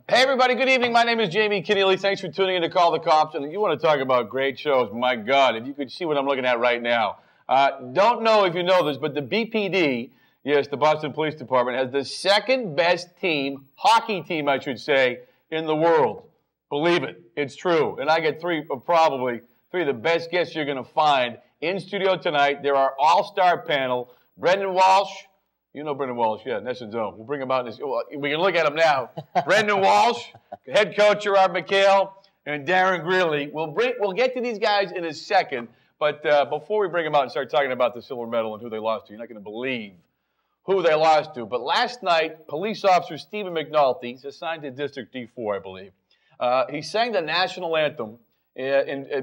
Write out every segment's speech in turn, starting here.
Hey everybody, good evening. My name is Jamie Keneally. Thanks for tuning in to Call the Cops. And you want to talk about great shows, my God, if you could see what I'm looking at right now. Don't know if you know this, but the BPD, yes, the Boston Police Department, has the second best team, hockey team, I should say, in the world. Believe it, it's true. And I get probably three of the best guests you're going to find in studio tonight. They're our all-star panel. Brendan Walsh. You know Brendan Walsh, yeah, Nessa Zone. We'll bring him out in this. We can look at him now. Brendan Walsh, head coach Gerard McHale, and Darren Greeley. We'll get to these guys in a second, but before we bring them out and start talking about the silver medal and who they lost to, you're not going to believe who they lost to. But last night, police officer Stephen McNulty, he's assigned to District D4, I believe. He sang the national anthem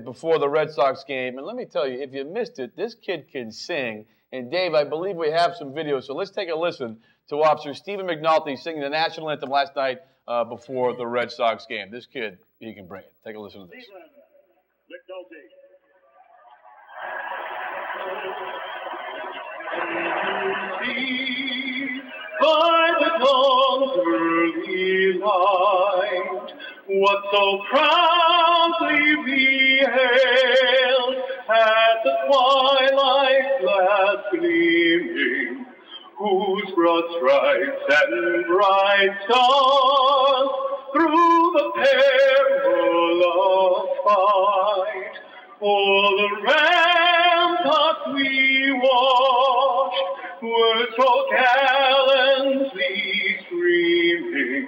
before the Red Sox game, and let me tell you, if you missed it, this kid can sing. And Dave, I believe we have some videos, so let's take a listen to Officer Stephen McNulty singing the national anthem last night before the Red Sox game. This kid, he can bring it. Take a listen to this. Stephen McNulty. By the dawn's early light, what so proudly we hailed at the twilight's last gleaming, whose broad stripes and bright stars through the peril of fight o'er the ramparts we watched were so gallantly streaming,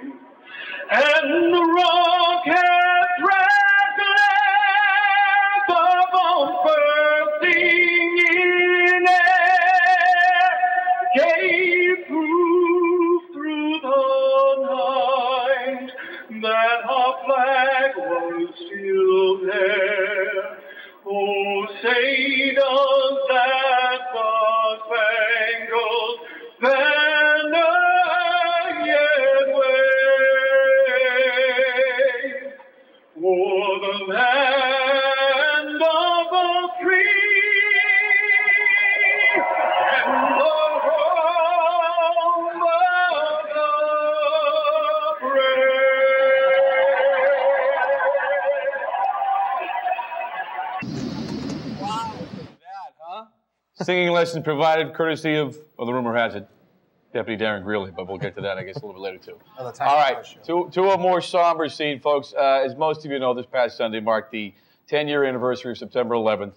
and the rocket red glare of bursting in air gave proof through the night that our flag was still there. Oh, say does that star-spangled banner yet wave o'er the land of the free and the home of the brave. Wow, that, huh? Singing lessons provided courtesy of, well, the rumor has it, Deputy Darren Greeley, but we'll get to that, I guess, a little bit later, too. All right, to a more somber scene, folks. As most of you know, this past Sunday marked the 10-year anniversary of September 11th.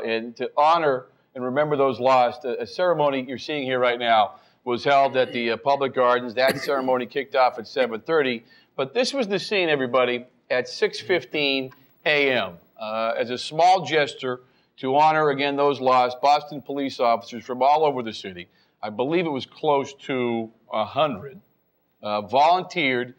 And to honor and remember those lost, a ceremony you're seeing here right now was held at the Public Gardens. That ceremony kicked off at 7:30. But this was the scene, everybody, at 6:15 a.m. As a small gesture to honor, again, those lost, Boston police officers from all over the city. I believe it was close to 100, volunteered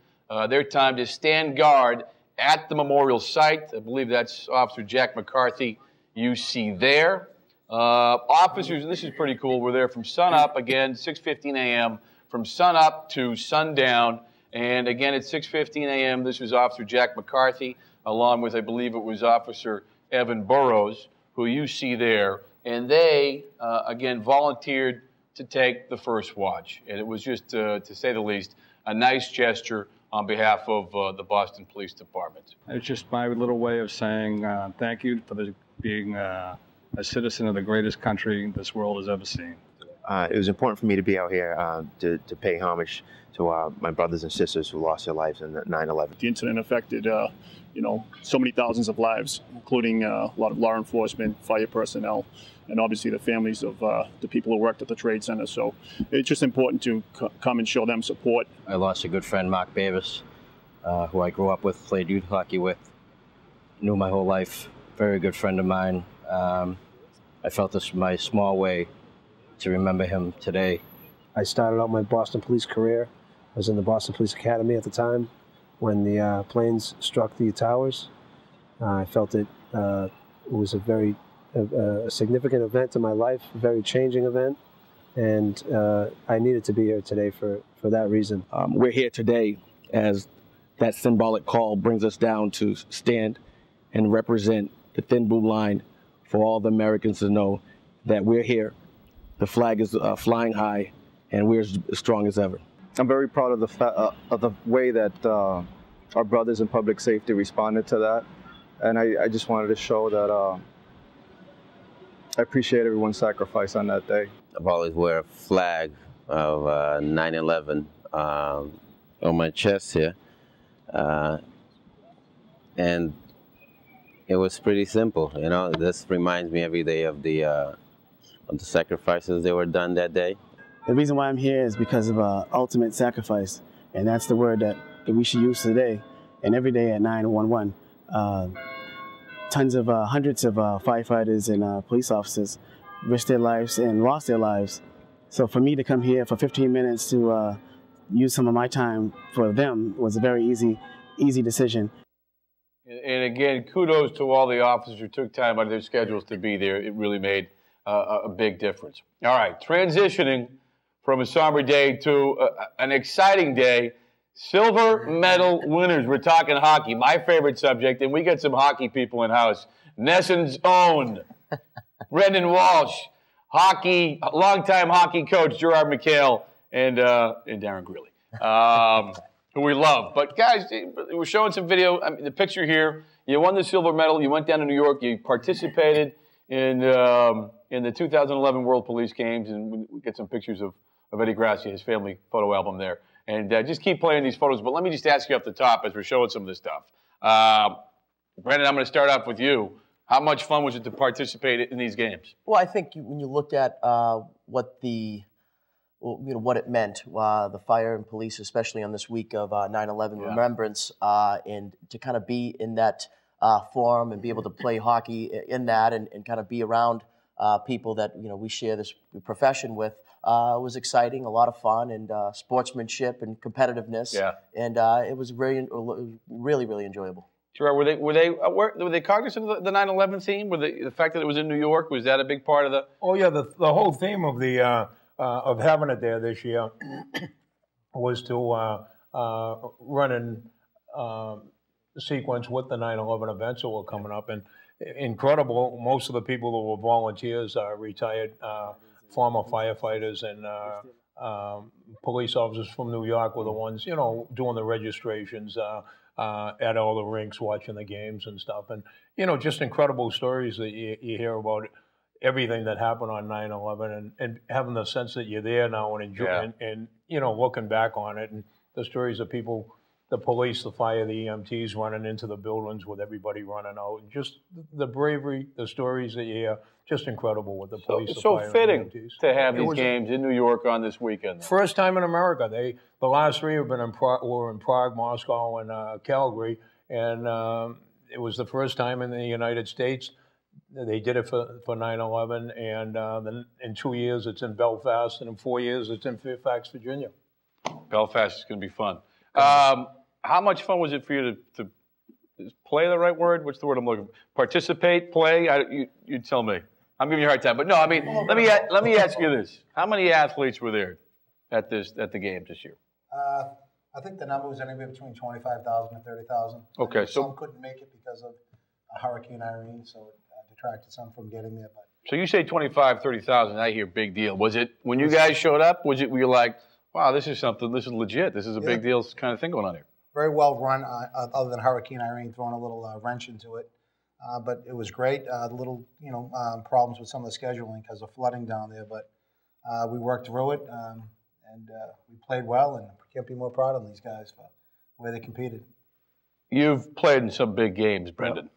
their time to stand guard at the memorial site. I believe that's Officer Jack McCarthy you see there. Officers, and this is pretty cool, were there from sunup, again, 6:15 a.m., from sunup to sundown. And again, at 6:15 a.m., this was Officer Jack McCarthy, along with, I believe it was Officer Evan Burrows, who you see there. And they, again, volunteered to take the first watch. And it was just, to say the least, a nice gesture on behalf of the Boston Police Department. It's just my little way of saying thank you for being a citizen of the greatest country this world has ever seen. It was important for me to be out here to pay homage to my brothers and sisters who lost their lives in 9/11. The incident affected, so many thousands of lives, including a lot of law enforcement, fire personnel, and obviously the families of the people who worked at the Trade Center. So it's just important to come and show them support. I lost a good friend, Mark Davis, who I grew up with, played youth hockey with, knew my whole life, very good friend of mine. I felt this was my small way to remember him today. I started out my Boston police career. I was in the Boston Police Academy at the time when the planes struck the towers. I felt it was a very significant event in my life, a very changing event, and I needed to be here today for that reason. We're here today as that symbolic call brings us down to stand and represent the thin blue line for all the Americans to know that we're here. The flag is flying high, and we're as strong as ever. I'm very proud of the way that our brothers in public safety responded to that. And I just wanted to show that I appreciate everyone's sacrifice on that day. I've always wear a flag of 9/11 on my chest here. And it was pretty simple, you know. This reminds me every day of the sacrifices that were done that day. The reason why I'm here is because of ultimate sacrifice, and that's the word that we should use today and every day at 911. Hundreds of firefighters and police officers risked their lives and lost their lives. So for me to come here for 15 minutes to use some of my time for them was a very easy decision. And again, kudos to all the officers who took time out of their schedules to be there. It really made a big difference. All right, transitioning from a somber day to an exciting day. Silver medal winners. We're talking hockey, my favorite subject, and we got some hockey people in house. Nesson's own Brendan Walsh, longtime hockey coach Gerard McHale, and Darren Greeley, who we love. But guys, we're showing some video. I mean, the picture here. You won the silver medal. You went down to New York. You participated in the 2011 World Police Games, and we get some pictures of Eddie Gracia, his family photo album there. And just keep playing these photos. But let me just ask you off the top as we're showing some of this stuff. Brendan, I'm going to start off with you. How much fun was it to participate in these games? Well, I think when you look at what it meant, the fire and police, especially on this week of 9/11 remembrance, and to kind of be in that forum and be able to play hockey in that, and kind of be around people that we share this profession with. Was exciting, a lot of fun, and sportsmanship and competitiveness. Yeah. And it was really enjoyable. Gerard, were they cognizant of the 9/11 theme? The fact that it was in New York, was that a big part of the? Oh yeah, the whole theme of the of having it there this year was to run in sequence with the 9/11 events that were coming up, and incredible. Most of the people that were volunteers are retired. Former firefighters and police officers from New York were the ones, doing the registrations at all the rinks, watching the games and stuff. And, just incredible stories that you hear about everything that happened on 9/11 and having the sense that you're there now and enjoying and looking back on it and the stories of people, the police, the fire, the EMTs running into the buildings with everybody running out. And just the bravery, the stories that you hear. Just incredible with the police. It's so fitting to have these games in New York on this weekend. First time in America. The last three have been were in Prague, Moscow, and Calgary, and it was the first time in the United States. They did it for 9/11, and then in 2 years it's in Belfast, and in 4 years it's in Fairfax, Virginia. Belfast is going to be fun. How much fun was it for you to play? The right word? What's the word I'm looking for? Participate, play. You tell me. I'm giving you a hard time, but no. I mean, let me ask you this: how many athletes were there at the games this year? I think the number was anywhere between 25,000 and 30,000. Okay, so some couldn't make it because of Hurricane Irene, so it detracted some from getting there. But so you say 25, 30,000? I hear big deal. Was it when you guys showed up? Were you like, wow, this is something. This is legit. This is a big deal kind of thing going on here. Very well run, other than Hurricane Irene throwing a little wrench into it. But it was great. Little, problems with some of the scheduling because of flooding down there. But we worked through it, and we played well. And can't be more proud of these guys for the way they competed. You've played in some big games, Brendan.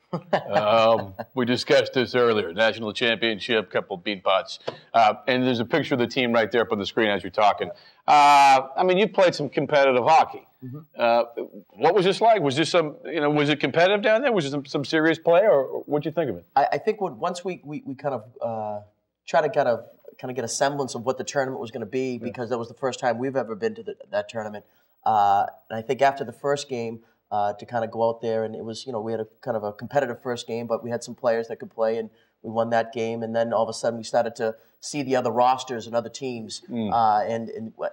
We discussed this earlier. National championship, couple of bean pots. And there's a picture of the team right there up on the screen as you're talking. I mean, you've played some competitive hockey. Mm-hmm. What was this like? Was this was it competitive down there? Was it some serious play, or what'd you think of it? I think once we kind of try to kind of get a semblance of what the tournament was going to be, because that was the first time we've ever been to that tournament. And I think after the first game, to kind of go out there, and it was, we had a kind of a competitive first game, but we had some players that could play, and we won that game. And then all of a sudden we started to see the other rosters and other teams, and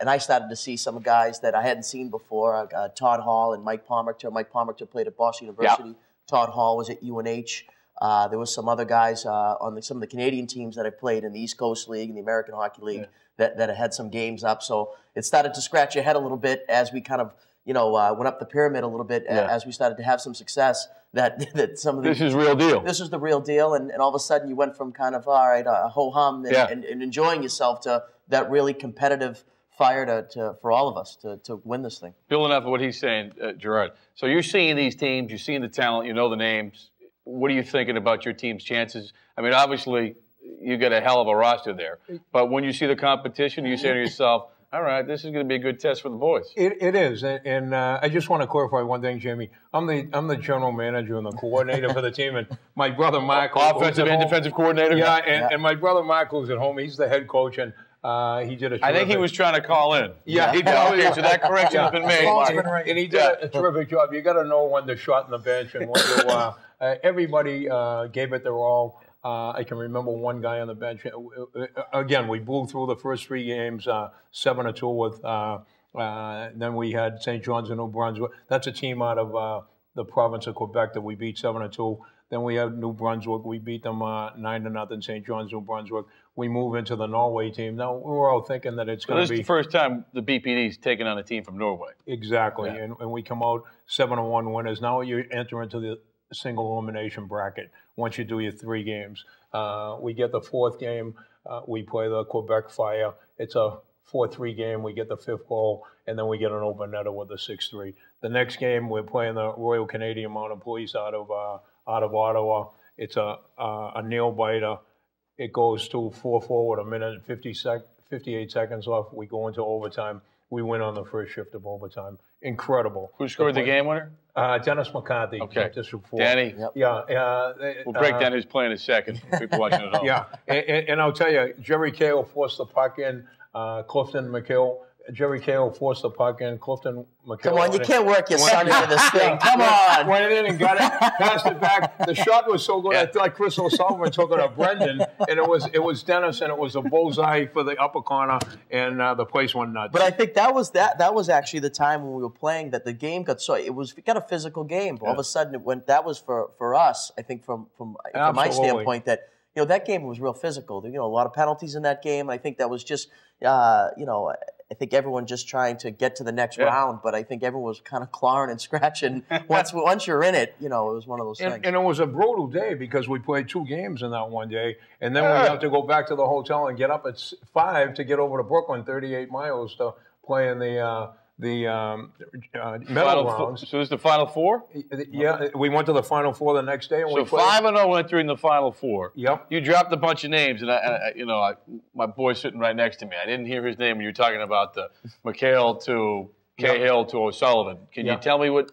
I started to see some guys that I hadn't seen before, Todd Hall and Mike Palmerton. Mike Palmerton played at Boston University. Yep. Todd Hall was at UNH. There was some other guys on some of the Canadian teams that I played in the East Coast League and the American Hockey League that had some games up. So it started to scratch your head a little bit as we kind of went up the pyramid a little bit as we started to have some success. That some of the, this is real deal. This is the real deal, and all of a sudden you went from kind of all right, ho hum, and enjoying yourself to that really competitive fire for all of us to win this thing. Building off of what he's saying, Gerard. So you're seeing these teams, you're seeing the talent, you know the names. What are you thinking about your team's chances? I mean, obviously you got a hell of a roster there, but when you see the competition, you say to yourself, all right, this is going to be a good test for the boys. It is, and I just want to clarify one thing, Jamie. I'm the general manager and the coordinator for the team, and my brother Mark, offensive and defensive coordinator. Yeah, and my brother Mark, who's at home, he's the head coach, and he did a terrific, I think he was trying to call in. Yeah, he did. Okay, so that correction's been made. And he did a terrific job. You got to know when to shorten the bench and when to. Everybody gave it their all. I can remember one guy on the bench. Again, we blew through the first 3 games, 7-2 with. Then we had St. John's and New Brunswick. That's a team out of the province of Quebec that we beat 7-2. Then we have New Brunswick. We beat them 9-0. St. John's, New Brunswick. We move into the Norway team. Now we were all thinking that it's going to be. This is the first time the BPD's taken on a team from Norway. Exactly, and we come out 7-1 winners. Now you enter into the single elimination bracket once you do your 3 games. We get the 4th game. We play the Quebec Fire. It's a 4-3 game. We get the 5th goal, and then we get an open netter with a 6-3. The next game, we're playing the Royal Canadian Mounted Police out of Ottawa. It's a nail biter. It goes to 4-4 with a minute and 58 seconds left. We go into overtime. We win on the first shift of overtime. Incredible. Who scored the game winner? Dennis McCarthy. Okay. District 4. Danny. Yep. Yeah. We'll break down who's playing in a second. People watching at home. Yeah. And I'll tell you, Jerry Cahill forced the puck in. Clifton McHale. Jerry Cahill forced the puck in. Clifton McHale. Come on, you can't work your son into this thing. Come on. Went in and got it, passed it back. The shot was so good, I thought Chris O'Sullivan took it to Brendan, and it was Dennis, and it was a bullseye for the upper corner, and the place went nuts. But I think that was actually the time when we were playing that the game got it got a physical game. All of a sudden it went. That was for us. I think from my standpoint that that game was real physical. A lot of penalties in that game. I think that was just I think everyone just trying to get to the next round, but I think everyone was kind of clawing and scratching. Once you're in it, it was one of those things. And it was a brutal day because we played 2 games in that one day, and then we have to go back to the hotel and get up at 5 to get over to Brooklyn, 38 miles to play in the medal rounds. So this is the Final Four? Yeah, we went to the Final Four the next day. And so 5-0 went through in the Final Four. Yep. You dropped a bunch of names, and my boy's sitting right next to me. I didn't hear his name when you were talking about the McHale to Cahill to O'Sullivan. Can you tell me what